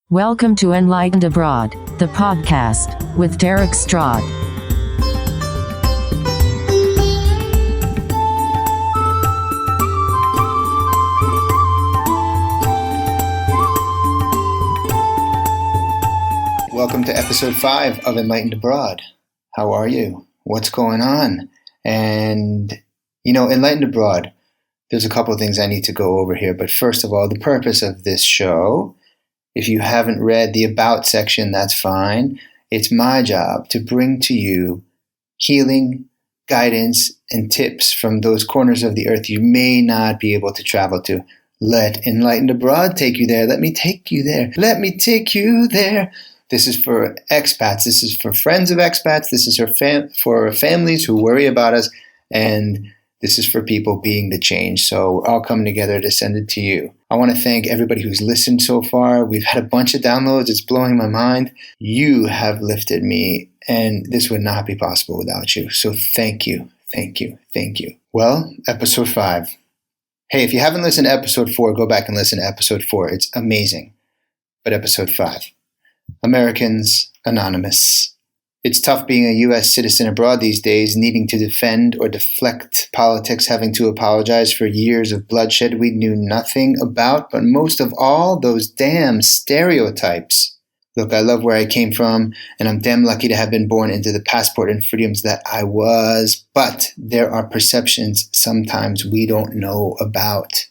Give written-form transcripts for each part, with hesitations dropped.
Welcome to Enlightened Abroad, the podcast, with Derek Stroud. Welcome to episode 5 of Enlightened Abroad. How are you? What's going on? And, Enlightened Abroad, there's a couple of things I need to go over here. But first of all, the purpose of this show, if you haven't read the About section, that's fine. It's my job to bring to you healing, guidance, and tips from those corners of the earth you may not be able to travel to. Let Enlightened Abroad take you there. Let me take you there. Let me take you there. This is for expats. This is for friends of expats. This is for families who worry about us. And this is for people being the change. So we're all coming together to send it to you. I want to thank everybody who's listened so far. We've had a bunch of downloads. It's blowing my mind. You have lifted me, and this would not be possible without you. So thank you, thank you, thank you. Well, episode 5. Hey, if you haven't listened to episode 4, go back and listen to episode 4. It's amazing. But episode 5. Americans Anonymous. It's tough being a U.S. citizen abroad these days, needing to defend or deflect politics, having to apologize for years of bloodshed we knew nothing about, but most of all, those damn stereotypes. Look, I love where I came from, and I'm damn lucky to have been born into the passport and freedoms that I was, but there are perceptions sometimes we don't know about.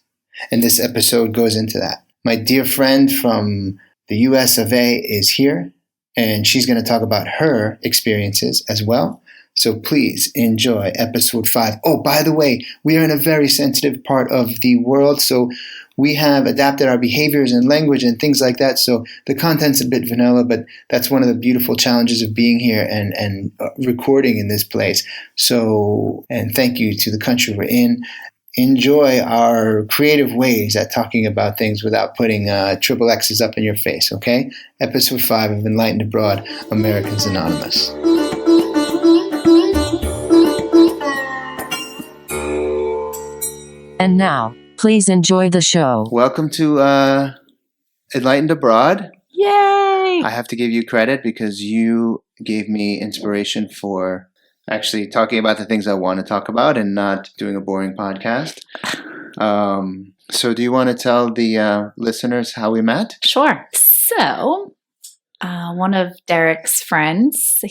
And this episode goes into that. My dear friend from the US of A is here, and she's going to talk about her experiences as well. So please enjoy episode 5. Oh, by the way, we are in a very sensitive part of the world, so we have adapted our behaviors and language and things like that. So the content's a bit vanilla, but that's one of the beautiful challenges of being here and recording in this place. So, and thank you to the country we're in. Enjoy our creative ways at talking about things without putting triple X's up in your face, okay? Episode 5 of Enlightened Abroad, Americans Anonymous. And now, please enjoy the show. Welcome to Enlightened Abroad. Yay! I have to give you credit because you gave me inspiration for actually talking about the things I want to talk about and not doing a boring podcast. So do you want to tell the listeners how we met? Sure. So, one of Derek's friends,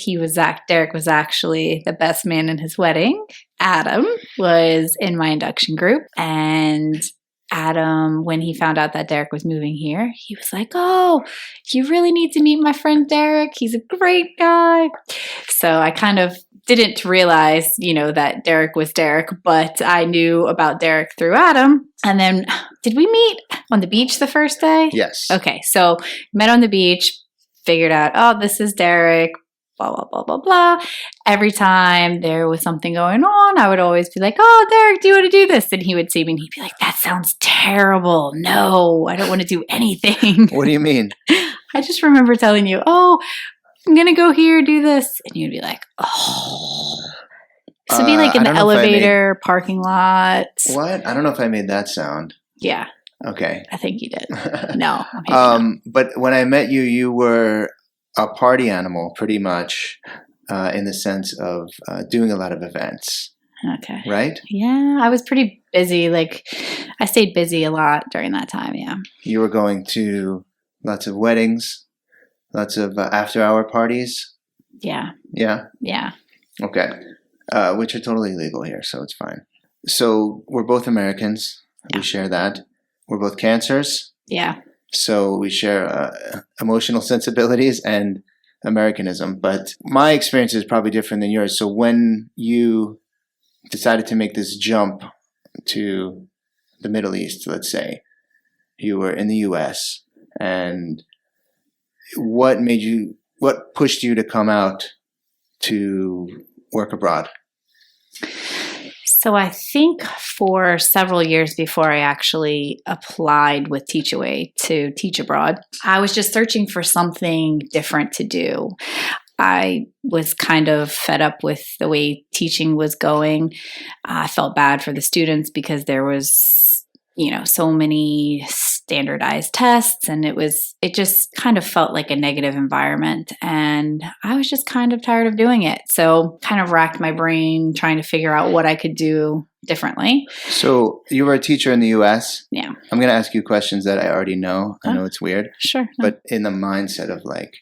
Derek was actually the best man in his wedding. Adam was in my induction group, and Adam, when he found out that Derek was moving here, he was like, "Oh, you really need to meet my friend Derek. He's a great guy." So I kind of didn't realize, that Derek was Derek, but I knew about Derek through Adam. And then, did we meet on the beach the first day? Yes. Okay, so met on the beach, figured out, oh, this is Derek, blah, blah, blah, blah, blah. Every time there was something going on, I would always be like, oh, Derek, do you want to do this? And he would see me and he'd be like, that sounds terrible. No, I don't want to do anything. What do you mean? I just remember telling you, oh, I'm going to go here, do this. And you'd be like, oh. So it'd be like in the elevator, parking lot. What? I don't know if I made that sound. Yeah. Okay. I think you did. No. But when I met you, you were a party animal pretty much in the sense of doing a lot of events. Okay. Right? Yeah. I was pretty busy. I stayed busy a lot during that time. Yeah. You were going to lots of weddings. Lots of after-hour parties? Yeah. Yeah? Yeah. Okay. Which are totally legal here, so it's fine. So we're both Americans. We share that. We're both Cancers. Yeah. So we share emotional sensibilities and Americanism. But my experience is probably different than yours. So when you decided to make this jump to the Middle East, let's say, you were in the U.S., and what pushed you to come out to work abroad? So I think for several years before I actually applied with Teachaway to teach abroad, I was just searching for something different to do. I was kind of fed up with the way teaching was going. I felt bad for the students because there was, so many standardized tests, and it just kind of felt like a negative environment, and I was just kind of tired of doing it. So kind of racked my brain trying to figure out what I could do differently. So you were a teacher in the US. Yeah. I'm going to ask you questions that I already know. I know it's weird. Sure. But in the mindset of like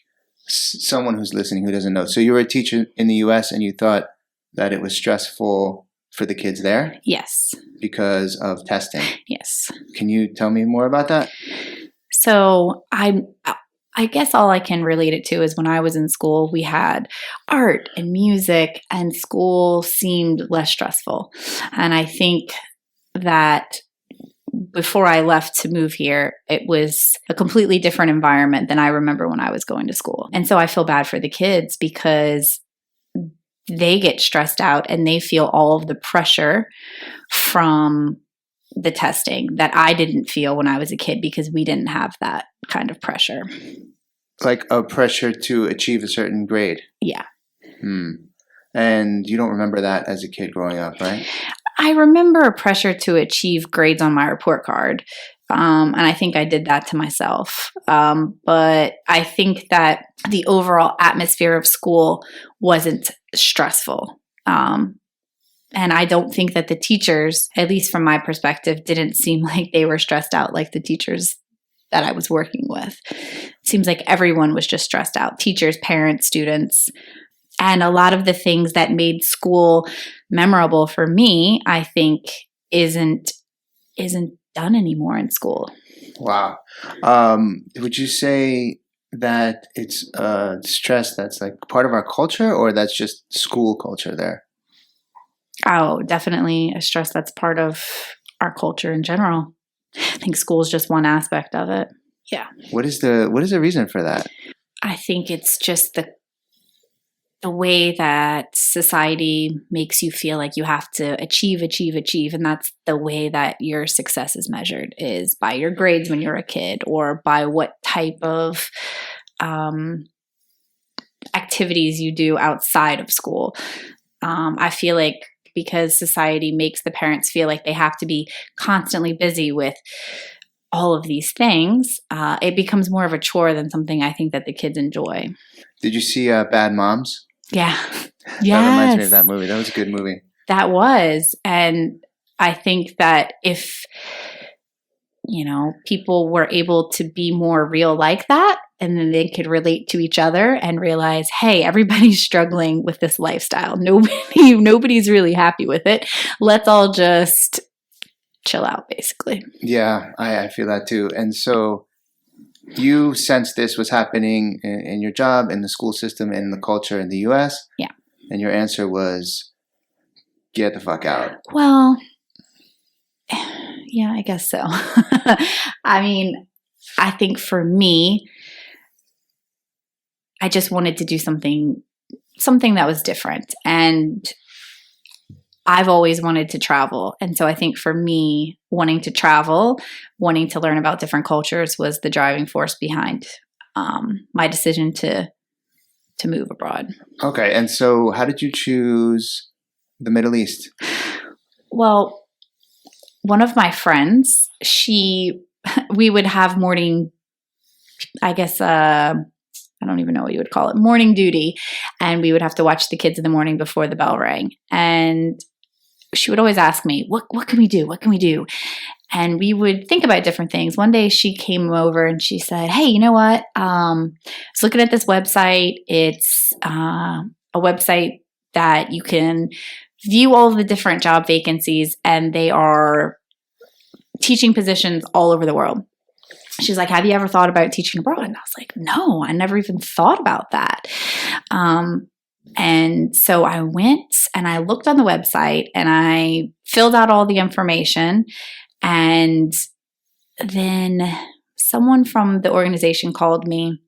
someone who's listening who doesn't know. So you were a teacher in the US and you thought that it was stressful for the kids there? Yes. Because of testing? Yes. Can you tell me more about that? So I guess all I can relate it to is when I was in school, we had art and music, and school seemed less stressful. And I think that before I left to move here, it was a completely different environment than I remember when I was going to school. And so I feel bad for the kids because they get stressed out and they feel all of the pressure from the testing that I didn't feel when I was a kid because we didn't have that kind of pressure. Like a pressure to achieve a certain grade? Yeah. And you don't remember that as a kid growing up, right? I remember a pressure to achieve grades on my report card. And I think I did that to myself. But I think that the overall atmosphere of school wasn't stressful. And I don't think that the teachers, at least from my perspective, didn't seem like they were stressed out like the teachers that I was working with. It seems like everyone was just stressed out. Teachers, parents, students. And a lot of the things that made school memorable for me, I think, isn't done anymore in school. Wow. Would you say that it's stress that's like part of our culture, or that's just school culture there? Oh, definitely a stress that's part of our culture in general. I think school is just one aspect of it. Yeah. What is the reason for that? I think it's just the way that society makes you feel like you have to achieve. And that's the way that your success is measured, is by your grades when you're a kid, or by what type of activities you do outside of school. I feel like because society makes the parents feel like they have to be constantly busy with all of these things, it becomes more of a chore than something I think that the kids enjoy. Did you see Bad Moms? Yeah. That reminds me of that movie. That was a good movie. That was. And I think that if, people were able to be more real like that, and then they could relate to each other and realize, hey, everybody's struggling with this lifestyle. Nobody's really happy with it. Let's all just chill out, basically. Yeah, I feel that too. And so you sensed this was happening in your job, in the school system, in the culture in the US? Yeah. And your answer was, get the fuck out. Well, yeah, I guess so. I mean, I think for me, I just wanted to do something that was different. And I've always wanted to travel. And so I think for me, wanting to travel, wanting to learn about different cultures was the driving force behind my decision to move abroad. Okay. And so how did you choose the Middle East? Well, one of my friends, we would have morning, I guess, I don't even know what you would call it, morning duty. And we would have to watch the kids in the morning before the bell rang. And she would always ask me, what can we do? What can we do? And we would think about different things. One day she came over and she said, hey, you know what? I was looking at this website. It's a website that you can view all of the different job vacancies, and they are teaching positions all over the world. She's like, have you ever thought about teaching abroad? And I was like, no, I never even thought about that. And so I went and I looked on the website and I filled out all the information. And then someone from the organization called me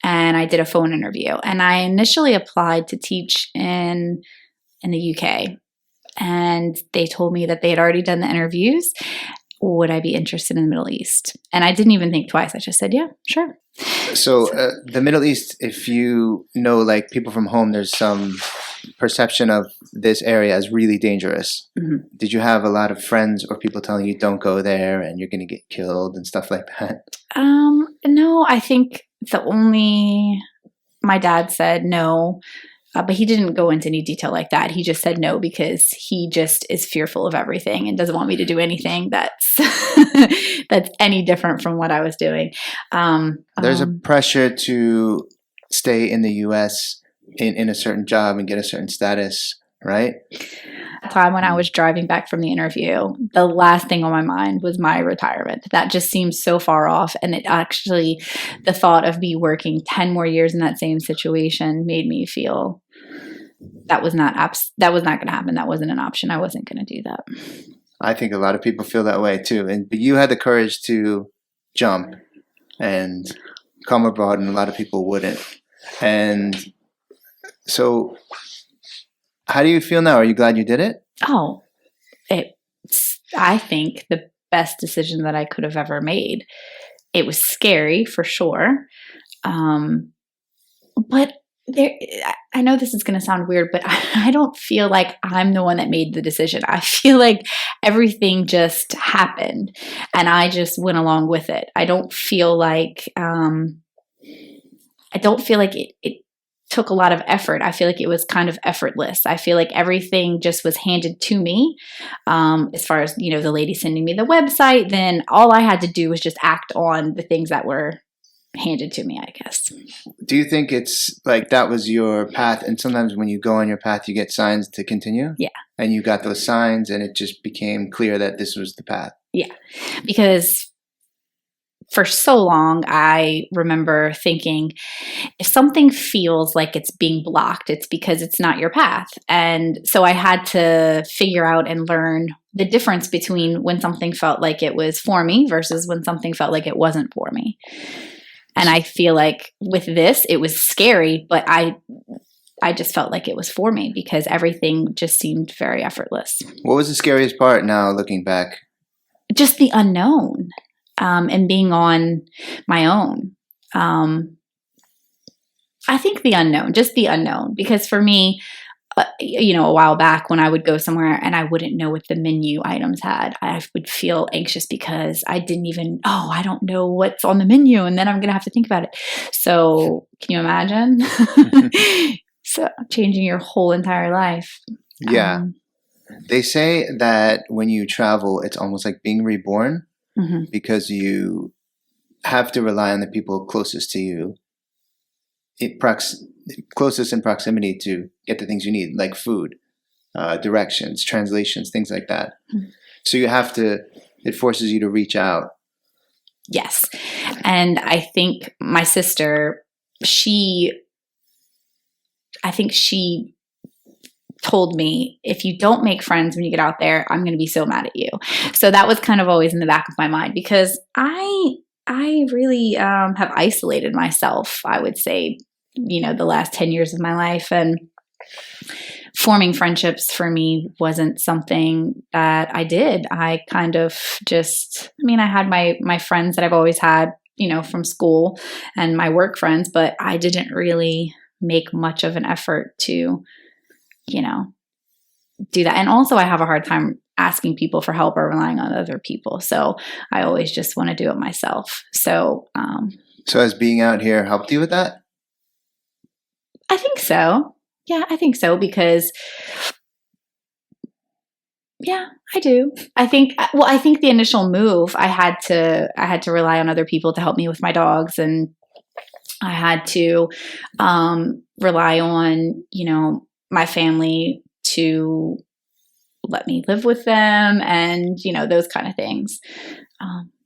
and I did a phone interview. And I initially applied to teach in the UK. And they told me that they had already done the interviews. would I be interested in the Middle East? And I didn't even think twice. I just said, yeah, sure. So the Middle East, if you know, like people from home, there's some perception of this area as really dangerous. Mm-hmm. Did you have a lot of friends or people telling you don't go there and you're going to get killed and stuff like that? No, I think my dad said no, but he didn't go into any detail like that. He just said no because he just is fearful of everything and doesn't want me to do anything that's that's any different from what I was doing. There's a pressure to stay in the U.S. in a certain job and get a certain status, right? Time when I was driving back from the interview, the last thing on my mind was my retirement. That just seems so far off. And it actually, the thought of me working 10 more years in that same situation made me feel that was not going to happen. That wasn't an option. I wasn't going to do that. I think a lot of people feel that way too. But you had the courage to jump and come abroad, and a lot of people wouldn't. And so how do you feel now? Are you glad you did it? Oh, I think the best decision that I could have ever made. It was scary for sure. But I know this is going to sound weird, but I don't feel like I'm the one that made the decision. I feel like everything just happened and I just went along with it. I don't feel like it took a lot of effort. I feel like it was kind of effortless. I feel like everything just was handed to me. As far as, the lady sending me the website, then all I had to do was just act on the things that were handed to me, I guess. Do you think it's like that was your path? And sometimes when you go on your path, you get signs to continue? Yeah. And you got those signs and it just became clear that this was the path. Yeah. Because for so long, I remember thinking, if something feels like it's being blocked, it's because it's not your path. And so I had to figure out and learn the difference between when something felt like it was for me versus when something felt like it wasn't for me. And I feel like with this, it was scary, but I just felt like it was for me because everything just seemed very effortless. What was the scariest part now looking back? Just the unknown. And being on my own. I think the unknown, just the unknown, because for me, a while back when I would go somewhere and I wouldn't know what the menu items had, I would feel anxious because I don't know what's on the menu and then I'm going to have to think about it. So can you imagine? So changing your whole entire life. Yeah. They say that when you travel, it's almost like being reborn. Mm-hmm. Because you have to rely on the people closest to you, closest in proximity to get the things you need, like food, directions, translations, things like that. Mm-hmm. So it forces you to reach out. Yes. And I think my sister, she told me, if you don't make friends when you get out there, I'm going to be so mad at you. So that was kind of always in the back of my mind because I really have isolated myself, I would say, the last 10 years of my life. And forming friendships for me wasn't something that I did. I kind of I had my friends that I've always had, from school and my work friends, but I didn't really make much of an effort to do that. And also I have a hard time asking people for help or relying on other people. So I always just want to do it myself. So has being out here helped you with that? I think so. Yeah, I think so because yeah, I do. I think the initial move, I had to rely on other people to help me with my dogs, and I had to rely on, my family to let me live with them and, those kind of things.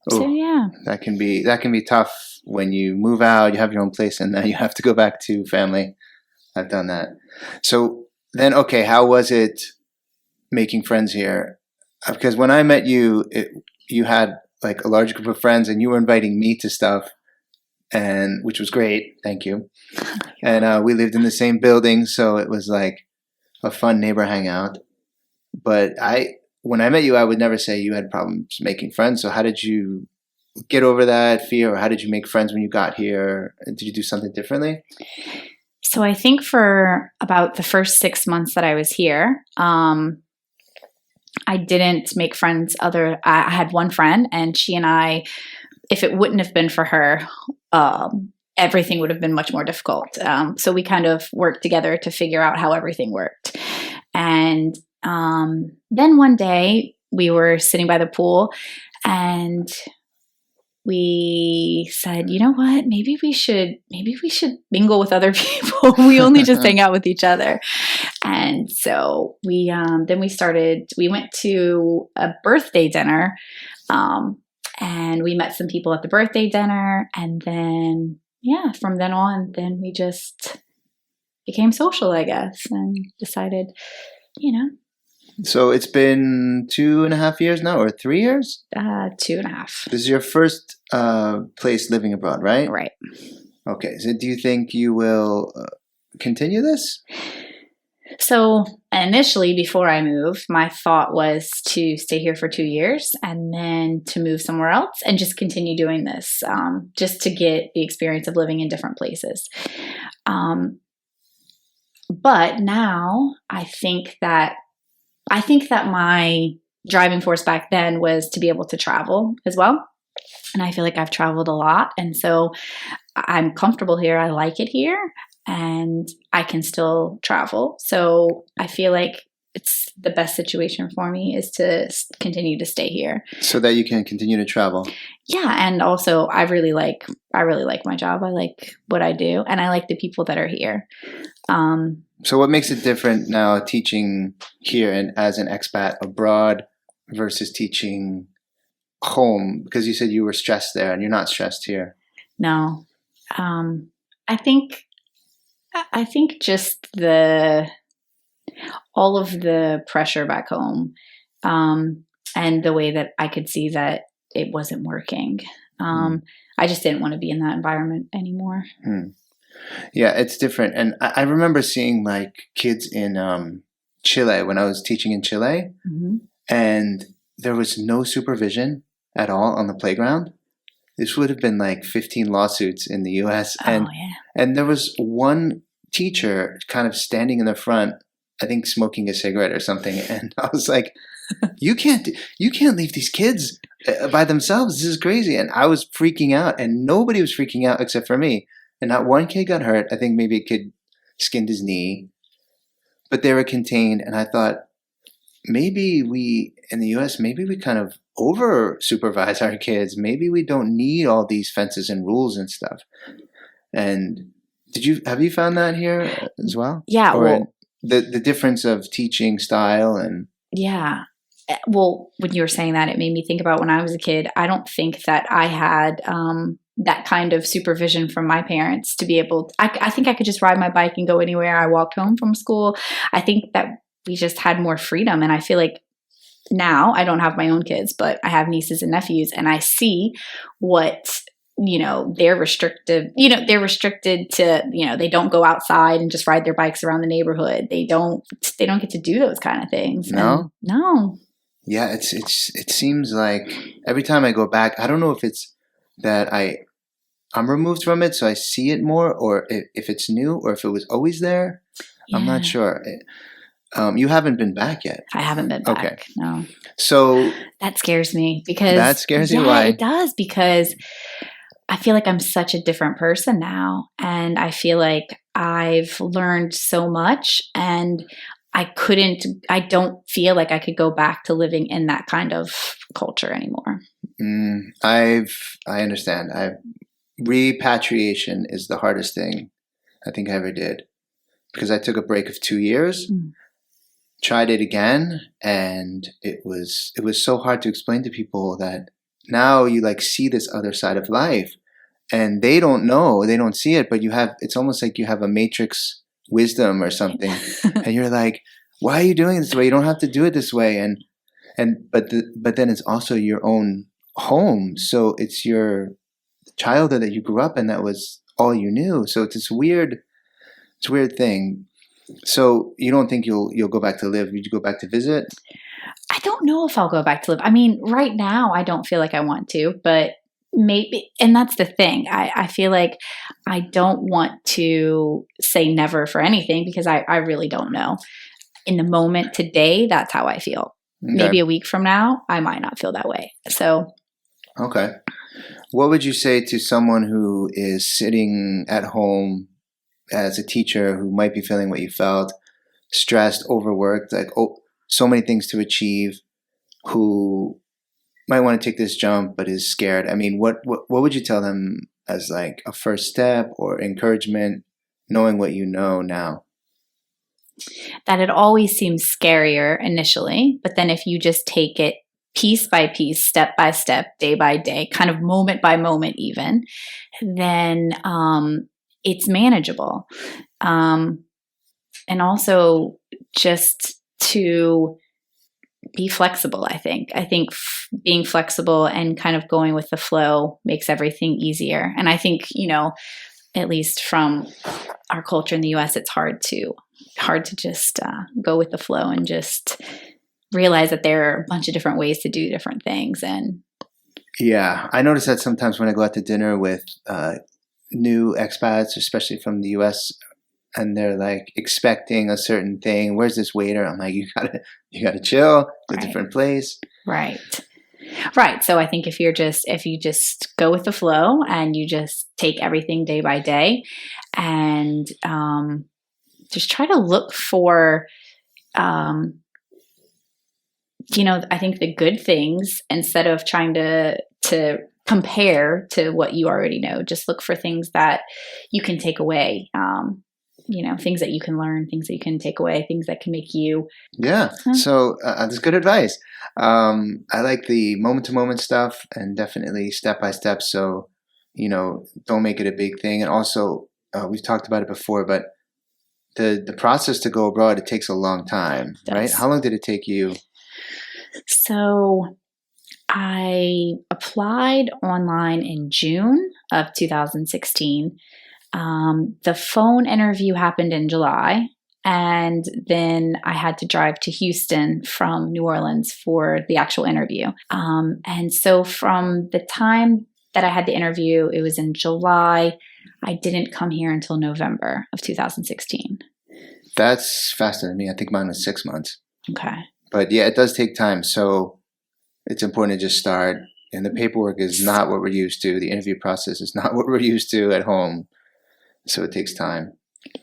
So yeah. That can be tough when you move out, you have your own place, and then you have to go back to family. I've done that. So then, okay, how was it making friends here? Because when I met you, you had like a large group of friends and you were inviting me to stuff, and which was great. Thank you. And we lived in the same building, so it was like a fun neighbor hangout. But when I met you, I would never say you had problems making friends. So how did you get over that fear, or how did you make friends when you got here? Did you do something differently? So I think for about the first 6 months that I was here, I didn't make friends. I had one friend, and she and I, if it wouldn't have been for her, everything would have been much more difficult. So we kind of worked together to figure out how everything worked. And then one day we were sitting by the pool, and we said, you know what, maybe we should mingle with other people. We only just hang out with each other. And so we went to a birthday dinner, and we met some people at the birthday dinner. And then, from then on, then we just became social, I guess, and decided, So it's been 2.5 years now, or 3 years? 2.5. This is your first place living abroad, right? Right. Okay. So do you think you will continue this? So initially, before I moved, my thought was to stay here for 2 years and then to move somewhere else and just continue doing this, just to get the experience of living in different places. But now I think that my driving force back then was to be able to travel as well. And I feel like I've traveled a lot. And so I'm comfortable here. I like it here, and I can still travel. So I feel like it's the best situation for me is to continue to stay here. So that you can continue to travel. Yeah. And also I really like my job. I like what I do, and I like the people that are here. So what makes it different now teaching here and as an expat abroad versus teaching home? Because you said you were stressed there and you're not stressed here. No. I think just all of the pressure back home, and the way that I could see that it wasn't working. I just didn't want to be in that environment anymore. Yeah, it's different. And I remember seeing like kids in Chile when I was teaching in Chile, and there was no supervision at all on the playground. This would have been like 15 lawsuits in the US. And there was one teacher kind of standing in the front, I think smoking a cigarette or something. And I was like, you can't leave these kids by themselves. This is crazy. And I was freaking out, and nobody was freaking out except for me. And not one kid got hurt. I think maybe a kid skinned his knee, but they were contained. And I thought, maybe we in the US, maybe we kind of over supervise our kids. Maybe we don't need all these fences and rules and stuff. And have you found that here as well? Yeah. Or the difference of teaching style and. Yeah. Well, when you were saying that, it made me think about when I was a kid. I don't think that I had, that kind of supervision from my parents to be able I think I could just ride my bike and go anywhere. I walked home from school. I think that we just had more freedom. And I feel like now I don't have my own kids, but I have nieces and nephews, and I see what, they're restricted to, they don't go outside and just ride their bikes around the neighborhood. They don't get to do those kind of things. No? No. Yeah. It seems like every time I go back, I don't know if it's that I'm removed from it, so I see it more, or if it's new, or if it was always there. Yeah. I'm not sure. You haven't been back yet. I haven't been back. Okay. No. So that scares me because that scares you. Why? It does, because I feel like I'm such a different person now, and I feel like I've learned so much, and I don't feel like I could go back to living in that kind of culture anymore. I understand. Repatriation is the hardest thing I think I ever did, because I took a break of 2 years, tried it again, and it was so hard to explain to people that now you like see this other side of life, and they don't know, they don't see it, but it's almost like you have a matrix wisdom or something, and you're like, why are you doing it this way? You don't have to do it this way, but then it's also your own home, so it's your childhood that you grew up in, that was all you knew. So it's this weird thing. So you don't think you'll go back to live? Would you go back to visit? I don't know if I'll go back to live. I mean, right now, I don't feel like I want to, but maybe, and that's the thing. I feel like I don't want to say never for anything because I really don't know. In the moment today, that's how I feel. Okay. Maybe a week from now, I might not feel that way. So, okay. What would you say to someone who is sitting at home as a teacher who might be feeling what you felt, stressed, overworked, like, oh, so many things to achieve, who might want to take this jump but is scared? I mean, what would you tell them as like a first step or encouragement, knowing what you know now? that it always seems scarier initially, but then if you just take it piece by piece, step by step, day by day, kind of moment by moment even, then it's manageable. And also just to be flexible, I think. I think being flexible and kind of going with the flow makes everything easier. And I think, at least from our culture in the US, it's hard to just go with the flow and just realize that there are a bunch of different ways to do different things. And yeah, I notice that sometimes when I go out to dinner with new expats, especially from the US, and they're like expecting a certain thing. Where's this waiter? I'm like, you gotta chill. It's a different place. Right. So I think if you just go with the flow and you just take everything day by day and just try to look for, I think the good things instead of trying to compare to what you already know. Just look for things that you can take away. Things that you can learn, things that you can take away, things that can make you. Yeah. So that's good advice. I like the moment to moment stuff and definitely step by step. So, don't make it a big thing. And also, we've talked about it before, but the process to go abroad, it takes a long time, right? How long did it take you? So I applied online in June of 2016. The phone interview happened in July, and then I had to drive to Houston from New Orleans for the actual interview. And so from the time that I had the interview, it was in July. I didn't come here until November of 2016. That's faster than me. I think mine was 6 months. Okay. But yeah, it does take time. So it's important to just start. And the paperwork is not what we're used to. The interview process is not what we're used to at home. So it takes time.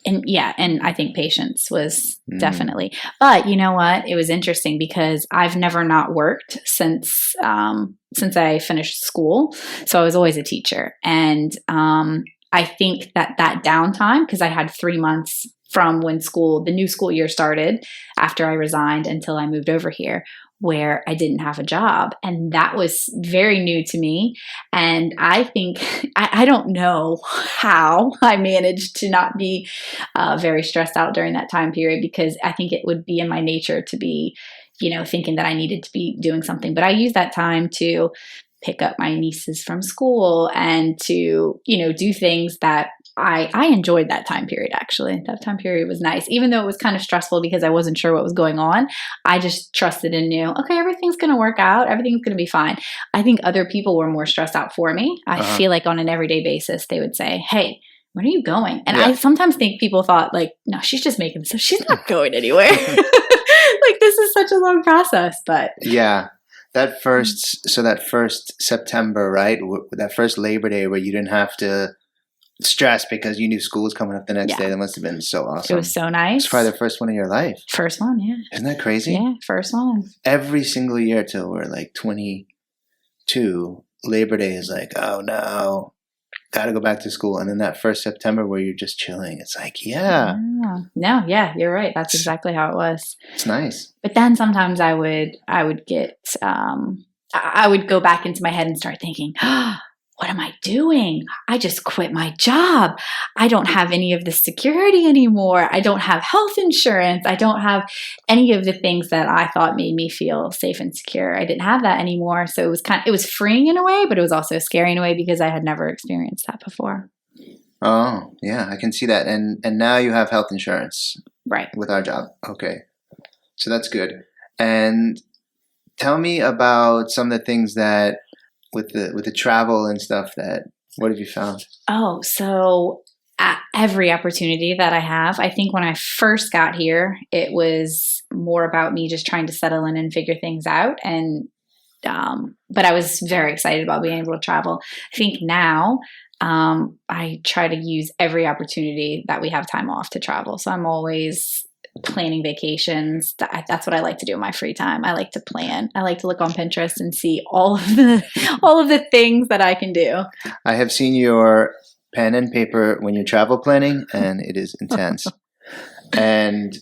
And I think patience was definitely. But you know what? It was interesting because I've never not worked since I finished school. So I was always a teacher. And I think that downtime, because I had 3 months from when the new school year started after I resigned until I moved over here, where I didn't have a job. And that was very new to me. And I think, I don't know how I managed to not be very stressed out during that time period, because I think it would be in my nature to be, thinking that I needed to be doing something. But I used that time to pick up my nieces from school and to, do things that I enjoyed that time period, actually. That time period was nice. Even though it was kind of stressful because I wasn't sure what was going on, I just trusted and knew, okay, everything's going to work out. Everything's going to be fine. I think other people were more stressed out for me. I feel like on an everyday basis, they would say, hey, when are you going? And I sometimes think people thought like, no, she's just making this up. She's not going anywhere. Like, this is such a long process, but. Yeah. That first September, right? That first Labor Day where you didn't have to stress because you knew school was coming up the next day. That must have been so awesome. It was so nice. It's probably the first one in your life. First one, yeah. Isn't that crazy? Yeah, first one. Every single year till we're like 22, Labor Day is like, oh no, gotta go back to school. And then that first September where you're just chilling, it's like, yeah. No, yeah, you're right. That's exactly how it was. It's nice. But then sometimes I would get, I would go back into my head and start thinking, what am I doing? I just quit my job. I don't have any of the security anymore. I don't have health insurance. I don't have any of the things that I thought made me feel safe and secure. I didn't have that anymore. So it was freeing in a way, but it was also scary in a way because I had never experienced that before. Oh, yeah, I can see that. And now you have health insurance. Right. with our job. Okay. So that's good. And tell me about some of the things that with the travel and stuff what have you found? Oh, so at every opportunity that I have, I think when I first got here, it was more about me just trying to settle in and figure things out. And, but I was very excited about being able to travel. I think now, I try to use every opportunity that we have time off to travel. So I'm always planning vacations. That's what I like to do in my free time. I like to plan. I like to look on Pinterest and see all of the things that I can do. I have seen your pen and paper when you're travel planning, and it is intense. And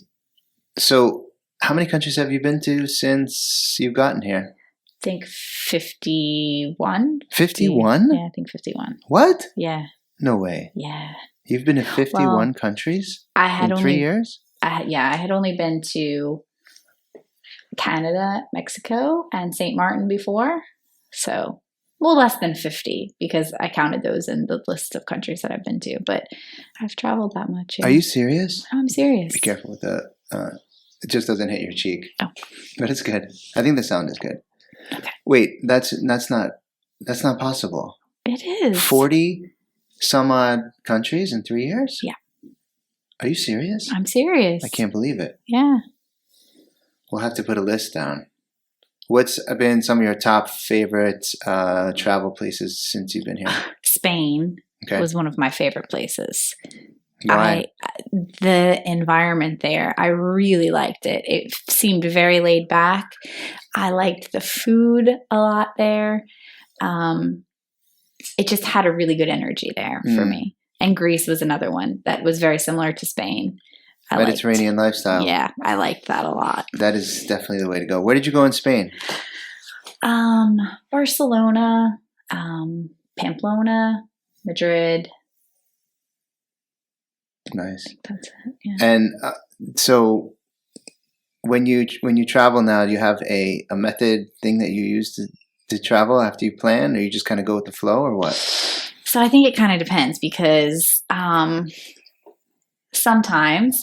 so, how many countries have you been to since you've gotten here? I think 51. 51? Yeah, I think 51. What? Yeah. No way. Yeah. You've been to 51 countries in 3 years? I had only been to Canada, Mexico, and St. Martin before. So, well, less than 50 because I counted those in the list of countries that I've been to. But I've traveled that much. Yeah. Are you serious? I'm serious. Be careful with the. It just doesn't hit your cheek. Oh. But it's good. I think the sound is good. Okay. Wait, that's not possible. It is 40 some odd countries in 3 years? Yeah. Are you serious? I'm serious. I can't believe it. Yeah. We'll have to put a list down. What's been some of your top favorite travel places since you've been here? Spain Okay. was one of my favorite places. Why? The environment there, I really liked it. It seemed very laid back. I liked the food a lot there. It just had a really good energy there for me. And Greece was another one that was very similar to Spain. Mediterranean lifestyle. Yeah, I liked that a lot. That is definitely the way to go. Where did you go in Spain? Barcelona, Pamplona, Madrid. Nice. That's it. Yeah. And so when you travel now, do you have a method thing that you use to travel after you plan, or you just kind of go with the flow, or what? So I think it kind of depends because sometimes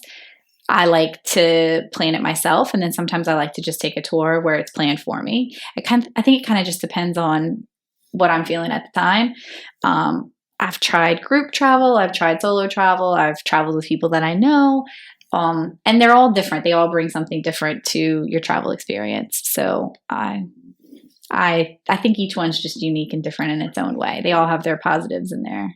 I like to plan it myself, and then sometimes I like to just take a tour where it's planned for me. I think it kind of just depends on what I'm feeling at the time. I've tried group travel, I've tried solo travel, I've traveled with people that I know, and they're all different. They all bring something different to your travel experience. So I think each one's just unique and different in its own way. They all have their positives in there.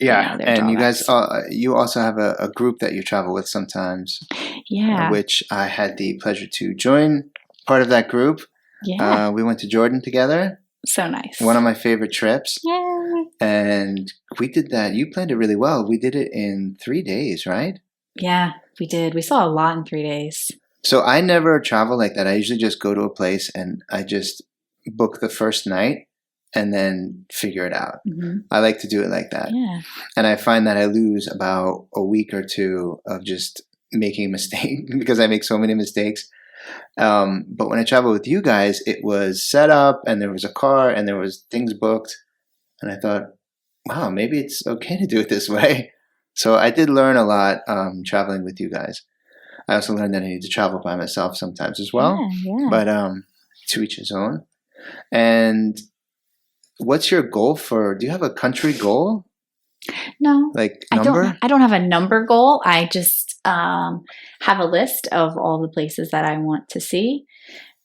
Yeah, their and drawbacks. you guys, you also have a group that you travel with sometimes. Yeah. Which I had the pleasure to join part of that group. Yeah. We went to Jordan together. So nice. One of my favorite trips. Yeah. And we did that. You planned it really well. We did it in 3 days, right? Yeah, we did. We saw a lot in 3 days. So I never travel like that. I usually just go to a place and I just book the first night and then figure it out. Mm-hmm. I like to do it like that. Yeah. And I find that I lose about a week or two of just making mistakes because I make so many mistakes. But when I travel with you guys, it was set up and there was a car and there was things booked. And I thought, wow, maybe it's okay to do it this way. So I did learn a lot traveling with you guys. I also learned that I need to travel by myself sometimes as well. Yeah. But to each his own. And what's your goal do you have a country goal? No. Like number? I don't have a number goal. I just have a list of all the places that I want to see.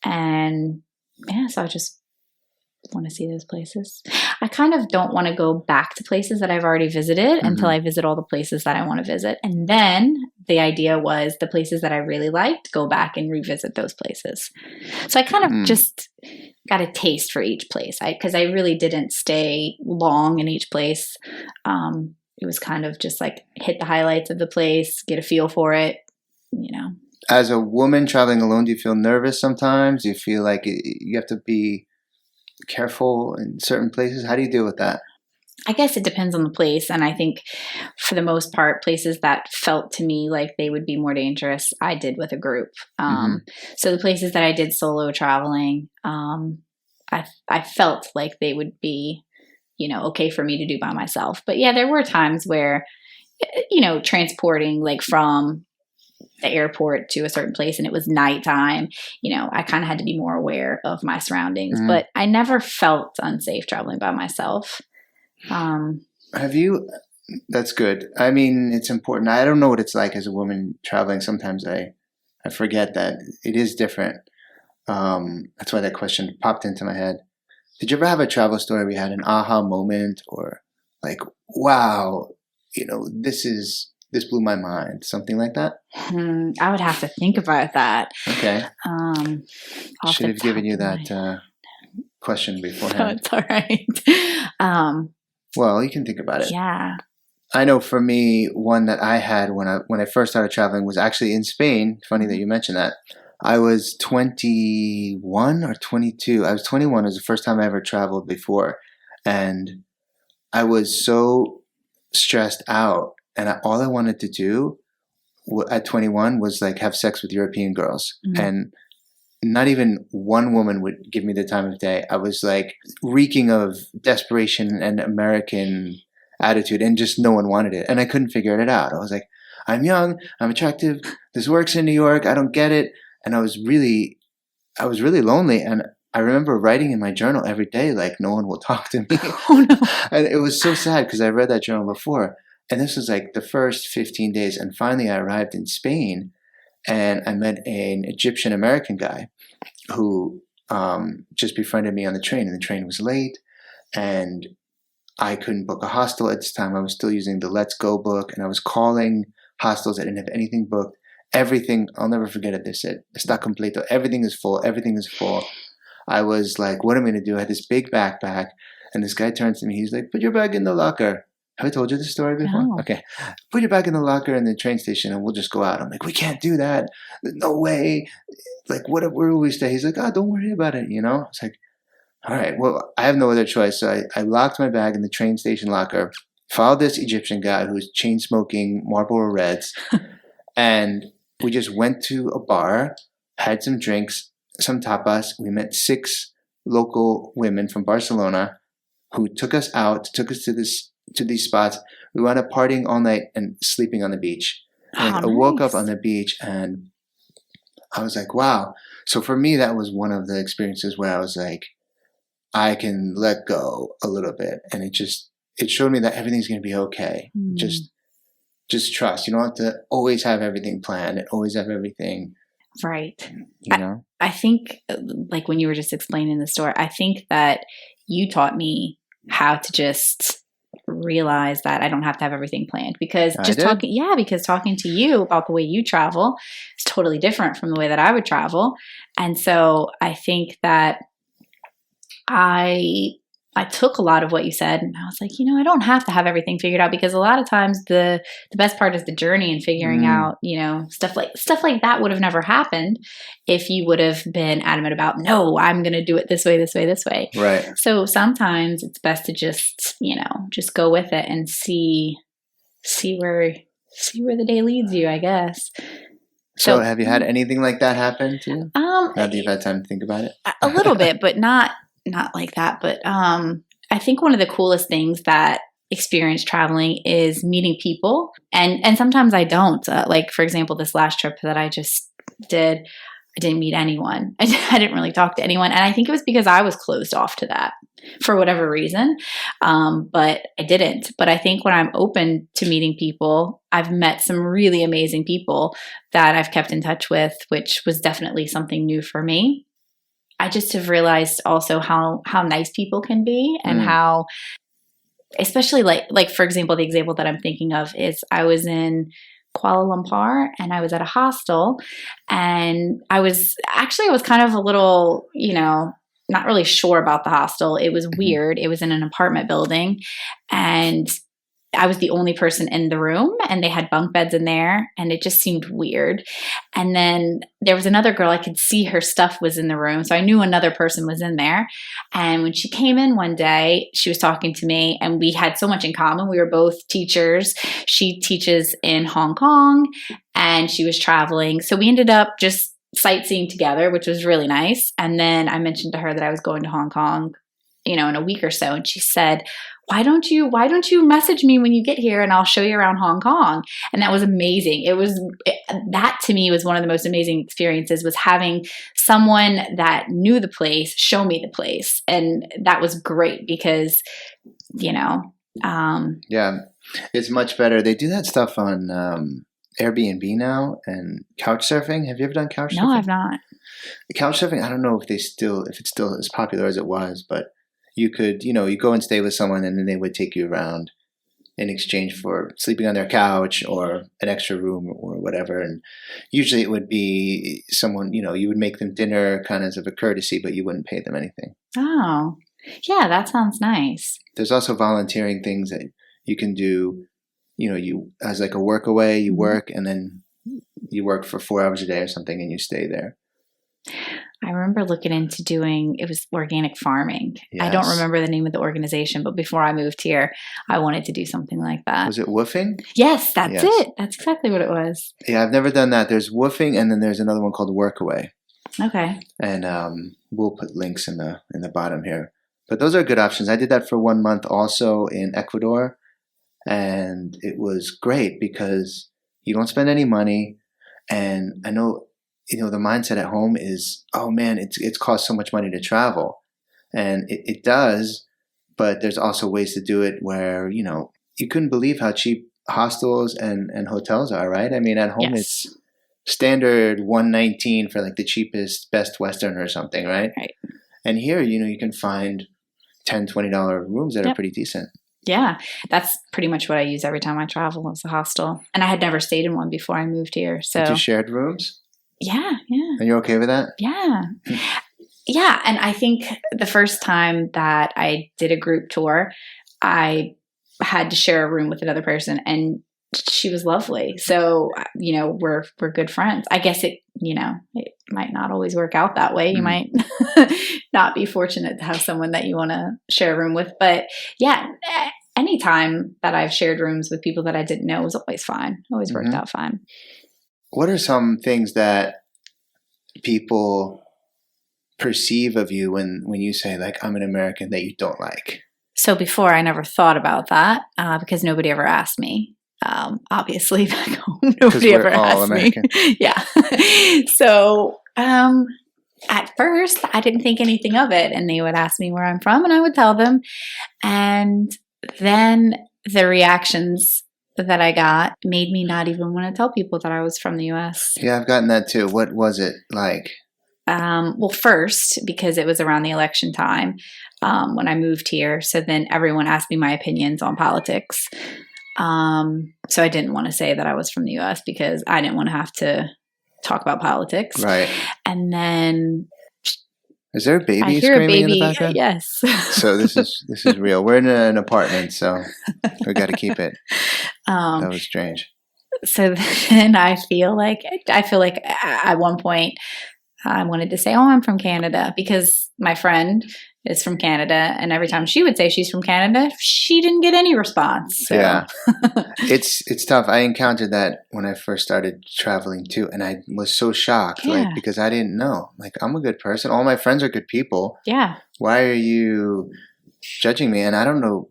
And yeah, so I just want to see those places. I kind of don't want to go back to places that I've already visited until I visit all the places that I want to visit. And then the idea was the places that I really liked, go back and revisit those places. So I kind of just got a taste for each place because I really didn't stay long in each place. It was kind of just like hit the highlights of the place, get a feel for it, you know. As a woman traveling alone, do you feel nervous sometimes? Do you feel like you have to be careful in certain places? How do you deal with that? I guess it depends on the place. And I think for the most part, places that felt to me like they would be more dangerous, I did with a group. So the places that I did solo traveling, I felt like they would be, you know, okay for me to do by myself. But yeah, there were times where, you know, transporting like from the airport to a certain place and it was nighttime, I kind of had to be more aware of my surroundings. But I never felt unsafe traveling by myself. Have you? That's good. I mean, it's important. I don't know what it's like as a woman traveling. Sometimes I forget that it is different. That's why that question popped into my head. Did you ever have a travel story where you had an aha moment or like, wow, this blew my mind, something like that? I would have to think about that. Okay. Should have given you that question beforehand. That's all right. Well, you can think about it. Yeah. I know for me, one that I had when I first started traveling was actually in Spain. Funny that you mentioned that. I was 21 or 22. I was 21. It was the first time I ever traveled before. And I was so stressed out. And all I wanted to do at 21 was like have sex with European girls. And not even one woman would give me the time of day. I was like reeking of desperation and American attitude, and just no one wanted it. And I couldn't figure it out. I was like, I'm young, I'm attractive, this works in New York, I don't get it. And I was really lonely. And I remember writing in my journal every day, like, no one will talk to me. Oh no. And it was so sad because I read that journal before. And this was like the first 15 days. And finally I arrived in Spain and I met an Egyptian American guy who just befriended me on the train, and the train was late and I couldn't book a hostel at this time. I was still using the Let's Go book, and I was calling hostels. I didn't have anything booked. Everything, I'll never forget it. They said, está completo. Everything is full. Everything is full. I was like, what am I going to do? I had this big backpack, and this guy turns to me. He's like, put your bag in the locker. Have I told you this story before? No. Okay. Put your bag in the locker in the train station, and we'll just go out. I'm like, we can't do that. No way. Like, where will we stay? He's like, don't worry about it. It's like, all right, well, I have no other choice. So I locked my bag in the train station locker, followed this Egyptian guy who was chain smoking Marlboro Reds, and we just went to a bar, had some drinks, some tapas. We met 6 local women from Barcelona who took us out, took us to these spots. We wound up partying all night and sleeping on the beach. And I woke up on the beach and I was like, wow. So for me, that was one of the experiences where I was like, I can let go a little bit. And it showed me that everything's going to be okay. Just trust. You don't have to always have everything planned and always have everything. Right. I think, like when you were just explaining the story, I think that you taught me how to just realize that I don't have to have everything planned, because talking to you about the way you travel is totally different from the way that I would travel. And so I think that I took a lot of what you said and I was like, I don't have to have everything figured out, because a lot of times the best part is the journey and figuring out, stuff like that would have never happened if you would have been adamant about, no, I'm going to do it this way, this way, this way. Right. So sometimes it's best to just go with it and see where the day leads you, I guess. So have you had anything like that happen to you? Now that you've had time to think about it? A little bit, but not like that. But I think one of the coolest things that experience traveling is meeting people. And sometimes I don't. Like, for example, this last trip that I just did, I didn't meet anyone. I didn't really talk to anyone. And I think it was because I was closed off to that for whatever reason. But I didn't. But I think when I'm open to meeting people, I've met some really amazing people that I've kept in touch with, which was definitely something new for me. I just have realized also how nice people can be, and how, especially like for example, the example that I'm thinking of is I was in Kuala Lumpur and I was at a hostel, and I was kind of a little, not really sure about the hostel. It was weird. It was in an apartment building, and I was the only person in the room, and they had bunk beds in there, and it just seemed weird. And then there was another girl, I could see her stuff was in the room, so I knew another person was in there. And when she came in one day, she was talking to me, and we had so much in common. We were both teachers. She teaches in Hong Kong, and she was traveling. So we ended up just sightseeing together, which was really nice. And then I mentioned to her that I was going to Hong Kong, in a week or so. And she said, why don't you message me when you get here and I'll show you around Hong Kong? And that was amazing. that to me was one of the most amazing experiences, was having someone that knew the place show me the place. And that was great because, Yeah, it's much better. They do that stuff on Airbnb now and couch surfing. Have you ever done couch surfing? No, I've not. Couch surfing, I don't know if it's still as popular as it was, but you could, you go and stay with someone and then they would take you around in exchange for sleeping on their couch or an extra room or whatever. And usually it would be someone, you would make them dinner kind of as a courtesy, but you wouldn't pay them anything. Oh, yeah, that sounds nice. There's also volunteering things that you can do, you as like a work away, you work and then you work for 4 hours a day or something and you stay there. I remember looking into it was organic farming. Yes. I don't remember the name of the organization, but before I moved here, I wanted to do something like that. Was it woofing? Yes, that's it. That's exactly what it was. Yeah, I've never done that. There's woofing and then there's another one called Workaway. Okay. And we'll put links in the bottom here. But those are good options. I did that for 1 month also in Ecuador. And it was great because you don't spend any money. And I know, the mindset at home is, oh man, it's cost so much money to travel. And it does, but there's also ways to do it where, you couldn't believe how cheap hostels and hotels are, right? I mean, at home it's standard $119 for like the cheapest Best Western or something, right? Right. And here, you can find $10, $20 rooms that are pretty decent. Yeah, that's pretty much what I use every time I travel is a hostel. And I had never stayed in one before I moved here. So But you shared rooms? Yeah. And you're okay with that? Yeah. Yeah. And I think the first time that I did a group tour, I had to share a room with another person and she was lovely. So, we're good friends. I guess it might not always work out that way. You might not be fortunate to have someone that you want to share a room with. But yeah, anytime that I've shared rooms with people that I didn't know was always fine. Always worked out fine. What are some things that people perceive of you when you say, like, I'm an American, that you don't like? So before, I never thought about that because nobody ever asked me. Obviously, back home, nobody ever asked American. me. Yeah. So at first, I didn't think anything of it. And they would ask me where I'm from, and I would tell them. And then the reactions that I got made me not even want to tell people that I was from the U.S. Yeah, I've gotten that too. What was it like? Well, first, because it was around the election time when I moved here. So then everyone asked me my opinions on politics. So I didn't want to say that I was from the U.S. because I didn't want to have to talk about politics. Right. And then is there a baby I hear screaming a baby, in the background? Yes. So this is real. We're in an apartment, so we got to keep it. That was strange. So then I feel like at one point I wanted to say, oh, I'm from Canada, because my friend is from Canada. And every time she would say she's from Canada, she didn't get any response. So. Yeah. It's tough. I encountered that when I first started traveling too. And I was so shocked, because I didn't know. Like, I'm a good person. All my friends are good people. Yeah. Why are you judging me? And I don't know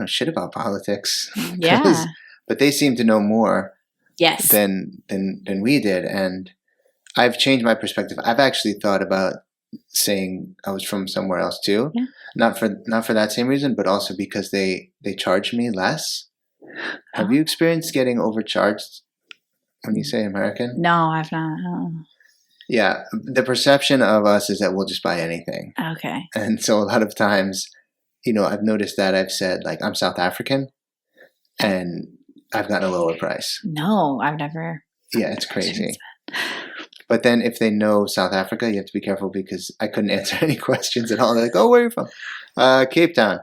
shit about politics. Yeah. But they seem to know more. Yes. Than we did. And I've changed my perspective. I've actually thought about saying I was from somewhere else too. Yeah. Not for that same reason, but also because they charge me less. Have you experienced getting overcharged when you say American? No, I've not. Oh. Yeah. The perception of us is that we'll just buy anything. Okay. And so a lot of times, I've noticed that I've said, like, I'm South African and I've gotten a lower price. No, I've never. Yeah, it's crazy. But then if they know South Africa, you have to be careful because I couldn't answer any questions at all. They're like, oh, where are you from? Cape Town.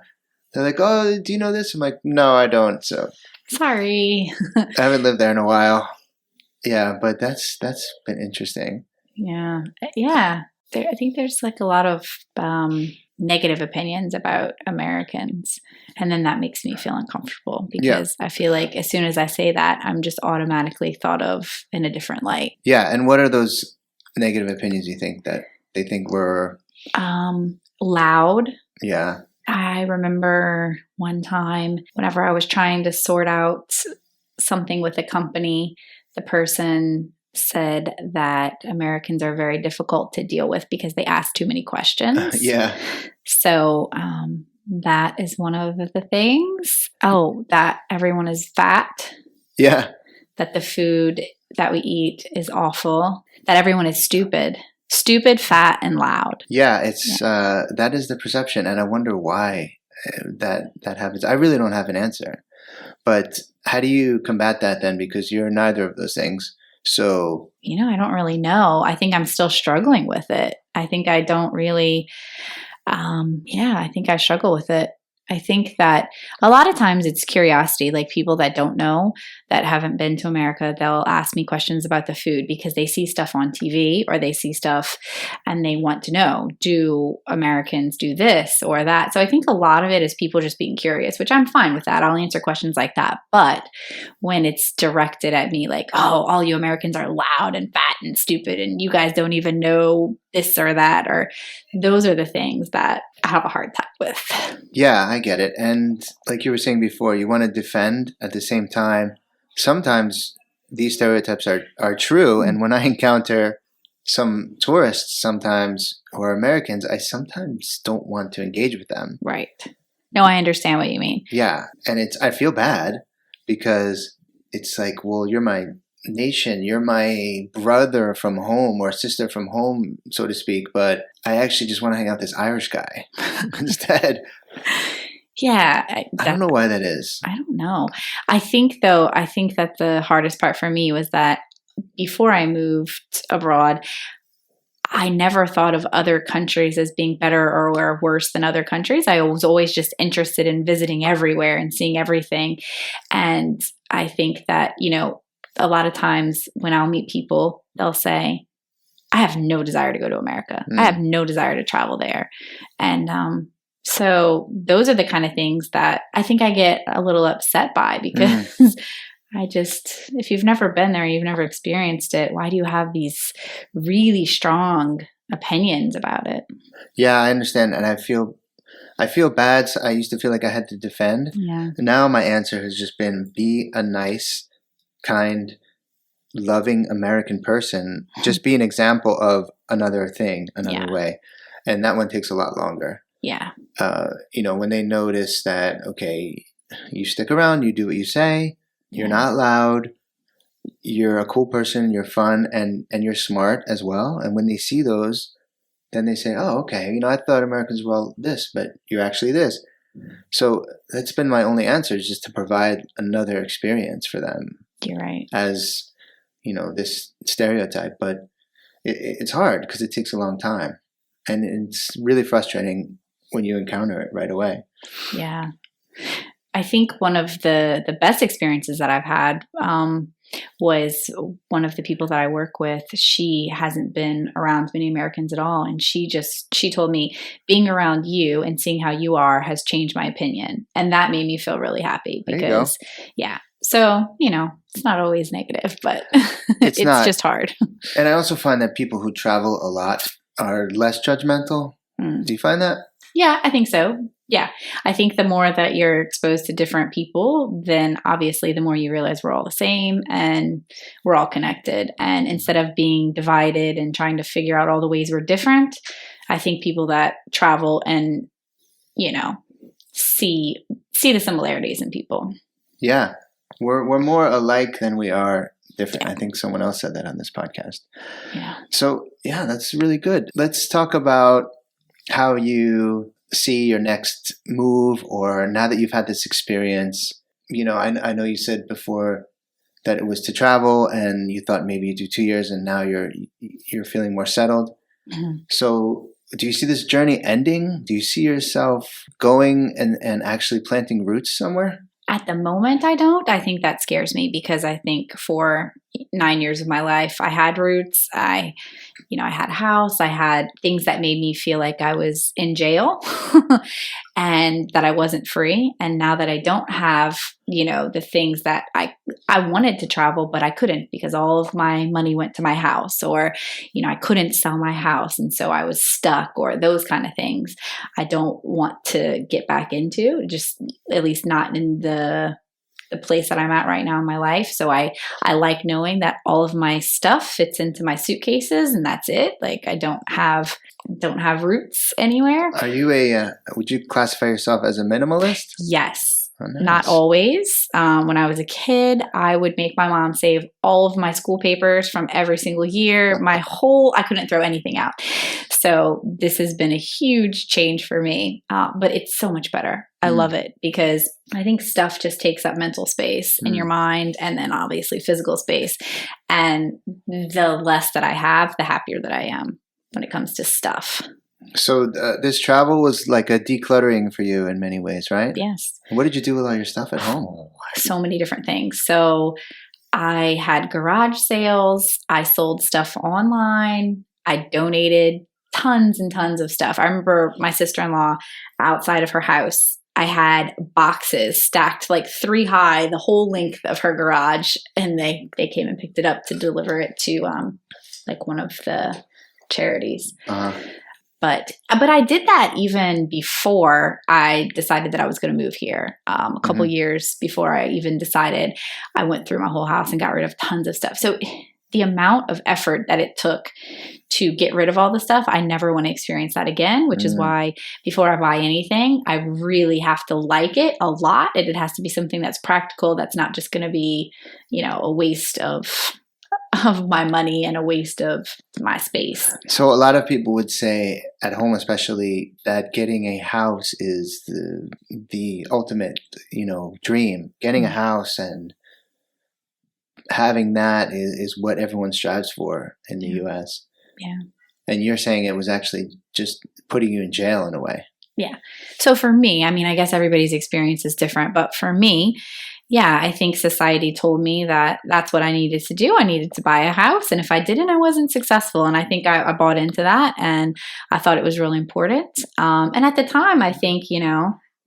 They're like, oh, do you know this? I'm like, no, I don't. So sorry. I haven't lived there in a while. Yeah, but that's been interesting. Yeah. Yeah. I think there's like a lot of negative opinions about Americans. And then that makes me feel uncomfortable because I feel like as soon as I say that, I'm just automatically thought of in a different light. Yeah. And what are those negative opinions you think that they think were? Loud. Yeah. I remember one time whenever I was trying to sort out something with a company, the person said that Americans are very difficult to deal with because they ask too many questions. Yeah. So that is one of the things. Oh, that everyone is fat. Yeah. That the food that we eat is awful. That everyone is stupid. Stupid, fat, and loud. Yeah, it's that is the perception, and I wonder why that happens. I really don't have an answer. But how do you combat that then? Because you're neither of those things. So, I don't really know. I think I'm still struggling with it. I think I don't really, I think I struggle with it. I think that a lot of times it's curiosity, like people that don't know, that haven't been to America, they'll ask me questions about the food because they see stuff on TV or they see stuff and they want to know, do Americans do this or that? So I think a lot of it is people just being curious, which I'm fine with that. I'll answer questions like that. But when it's directed at me like, oh, all you Americans are loud and fat and stupid and you guys don't even know this or that, or those are the things that I have a hard time with. Yeah, I get it. And like you were saying before, you want to defend at the same time. Sometimes these stereotypes are true. And when I encounter some tourists sometimes or Americans, I sometimes don't want to engage with them. Right. No, I understand what you mean. Yeah. And I feel bad because it's like, well, you're my nation, you're my brother from home or sister from home, so to speak, but I actually just want to hang out with this Irish guy instead. Yeah. I don't know why that is. I don't know. I think that the hardest part for me was that before I moved abroad, I never thought of other countries as being better or worse than other countries. I was always just interested in visiting everywhere and seeing everything. And I think that, a lot of times when I'll meet people, they'll say, I have no desire to go to America. I have no desire to travel there. And so those are the kind of things that I think I get a little upset by because if you've never been there, you've never experienced it, why do you have these really strong opinions about it? Yeah, I understand. And I feel bad. So I used to feel like I had to defend. Yeah. Now my answer has just been be a nice, kind, loving American person. Just be an example of another thing, another way. And that one takes a lot longer. Yeah. When they notice that, okay, you stick around, you do what you say, you're not loud, you're a cool person, you're fun, and you're smart as well. And when they see those, then they say, oh, okay, I thought Americans were all this, but you're actually this. So that's been my only answer, is just to provide another experience for them. You're right. As, this stereotype. But it's hard because it takes a long time. And it's really frustrating when you encounter it right away. Yeah. I think one of the best experiences that I've had was one of the people that I work with. She hasn't been around many Americans at all. And she told me being around you and seeing how you are has changed my opinion. And that made me feel really happy because, so, it's not always negative, but it's just hard. And I also find that people who travel a lot are less judgmental. Do you find that? Yeah, I think so. Yeah. I think the more that you're exposed to different people, then obviously the more you realize we're all the same and we're all connected. And instead of being divided and trying to figure out all the ways we're different, I think people that travel and, see the similarities in people. Yeah. We're more alike than we are different. Yeah. I think someone else said that on this podcast. Yeah. So, that's really good. Let's talk about how you see your next move, or now that you've had this experience. I know you said before that it was to travel and you thought maybe you'd do 2 years, and now you're feeling more settled. Mm-hmm. So do you see this journey ending? Do you see yourself going and actually planting roots somewhere? At the moment, I don't. I think that scares me because I think for 9 years of my life, I had roots. I had a house. I had things that made me feel like I was in jail and that I wasn't free. And now that I don't have, the things that I wanted to travel, but I couldn't because all of my money went to my house, or, I couldn't sell my house. And so I was stuck, or those kind of things I don't want to get back into, just at least not in the the place that I'm at right now in my life. So I like knowing that all of my stuff fits into my suitcases and that's it. Like I don't have roots anywhere. Are you would you classify yourself as a minimalist? Yes. Oh, nice. Not always. When I was a kid, I would make my mom save all of my school papers from every single year. I couldn't throw anything out. So this has been a huge change for me, but it's so much better. I love it because I think stuff just takes up mental space in your mind and then obviously physical space. And the less that I have, the happier that I am when it comes to stuff. So this travel was like a decluttering for you in many ways, right? Yes. What did you do with all your stuff at home? So many different things. So I had garage sales. I sold stuff online. I donated tons and tons of stuff. I remember my sister-in-law outside of her house, I had boxes stacked like 3 high, the whole length of her garage. And they came and picked it up to deliver it to like one of the charities. But I did that even before I decided that I was going to move here. A couple years before I even decided, I went through my whole house and got rid of tons of stuff. So the amount of effort that it took to get rid of all the stuff, I never want to experience that again, which is why before I buy anything, I really have to like it a lot. And it has to be something that's practical, that's not just going to be, a waste of my money and a waste of my space. So a lot of people would say at home, especially, that getting a house is the ultimate, dream. Getting a house and having that is what everyone strives for in the US. Yeah. And you're saying it was actually just putting you in jail in a way. Yeah. So for me, I guess everybody's experience is different, but for me, yeah, I think society told me that that's what I needed to do. I needed to buy a house. And if I didn't, I wasn't successful. And I think I bought into that and I thought it was really important. And at the time, I think,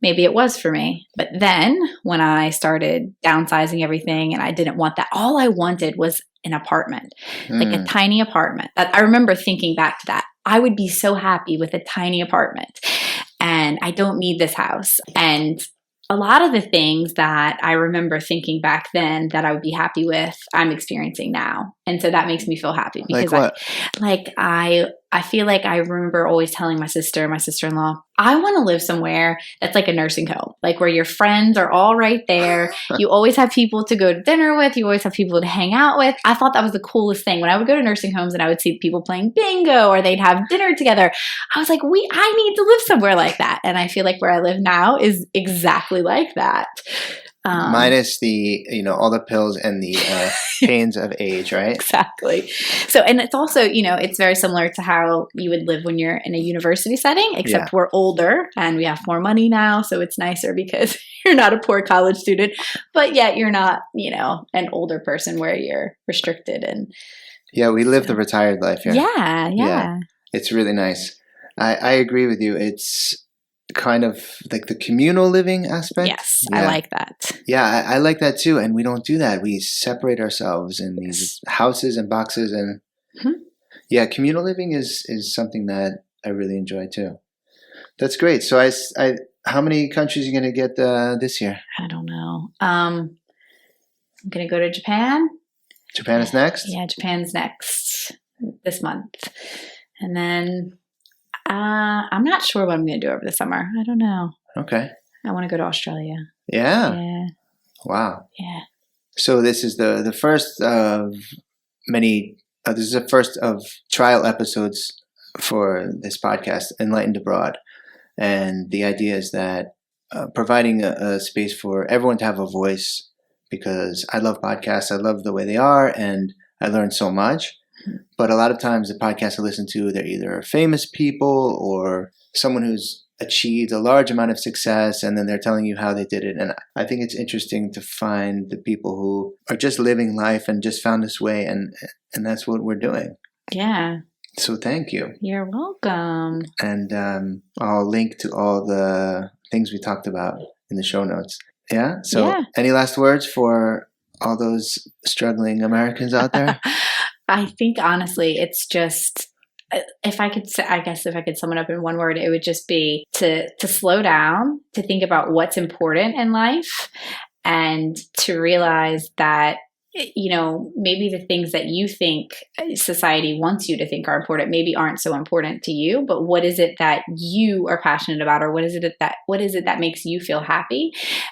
maybe it was for me. But then when I started downsizing everything and I didn't want that, all I wanted was an apartment, like a tiny apartment. I remember thinking back to that. I would be so happy with a tiny apartment and I don't need this house. And a lot of the things that I remember thinking back then that I would be happy with, I'm experiencing now. And so that makes me feel happy because I feel like I remember always telling my sister-in-law, I want to live somewhere that's like a nursing home, like where your friends are all right there. You always have people to go to dinner with. You always have people to hang out with. I thought that was the coolest thing. When I would go to nursing homes and I would see people playing bingo or they'd have dinner together, I was like, I need to live somewhere like that. And I feel like where I live now is exactly like that. Minus the, all the pills and the pains of age, right? Exactly. So, and it's also, it's very similar to how you would live when you're in a university setting, except we're older and we have more money now. So it's nicer because you're not a poor college student, but yet you're not, an older person where you're restricted. And yeah, we live the retired life here. Yeah. It's really nice. I agree with you. It's kind of like the communal living aspect. Yes, yeah. I like that. Yeah, I like that too. And we don't do that. We separate ourselves in these houses and boxes. And yeah, communal living is something that I really enjoy too. That's great. So how many countries are you going to get this year? I don't know. I'm going to go to Japan. Japan is next? Yeah, Japan's next this month. And then I'm not sure what I'm going to do over the summer. I don't know. Okay. I want to go to Australia. Yeah. Yeah. Wow. Yeah. So this is the first of many. This is the first of trial episodes for this podcast, Enlightened Abroad, and the idea is that providing a space for everyone to have a voice, because I love podcasts. I love the way they are, and I learned so much. But a lot of times the podcasts I listen to, they're either famous people or someone who's achieved a large amount of success, and then they're telling you how they did it. And I think it's interesting to find the people who are just living life and just found this way, and that's what we're doing. Yeah. So thank you. You're welcome. And I'll link to all the things we talked about in the show notes. Yeah? So any last words for all those struggling Americans out there? I think honestly, it's just, if I could sum it up in one word, it would just be to slow down, to think about what's important in life, and to realize that, maybe the things that you think society wants you to think are important maybe aren't so important to you, but what is it that you are passionate about, or what is it that makes you feel happy?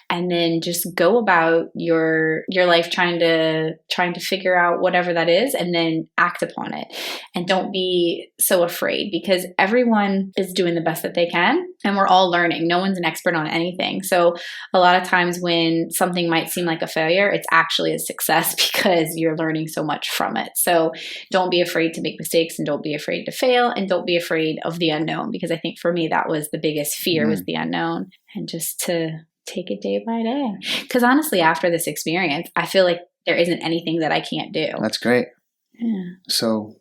And then just go about your life trying to figure out whatever that is, and then act upon it. And don't be so afraid, because everyone is doing the best that they can, and we're all learning. No one's an expert on anything. So a lot of times when something might seem like a failure, it's actually a success because you're learning so much from it. So don't be afraid to make mistakes, and don't be afraid to fail, and don't be afraid of the unknown, because I think for me that was the biggest fear, was the unknown, and just to take it day by day. Because honestly, after this experience, I feel like there isn't anything that I can't do. That's great. Yeah. So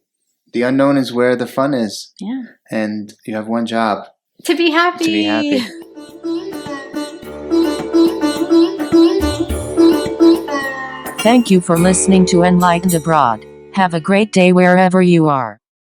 the unknown is where the fun is. Yeah. And you have one job. To be happy. To be happy. Thank you for listening to Enlightened Abroad. Have a great day wherever you are.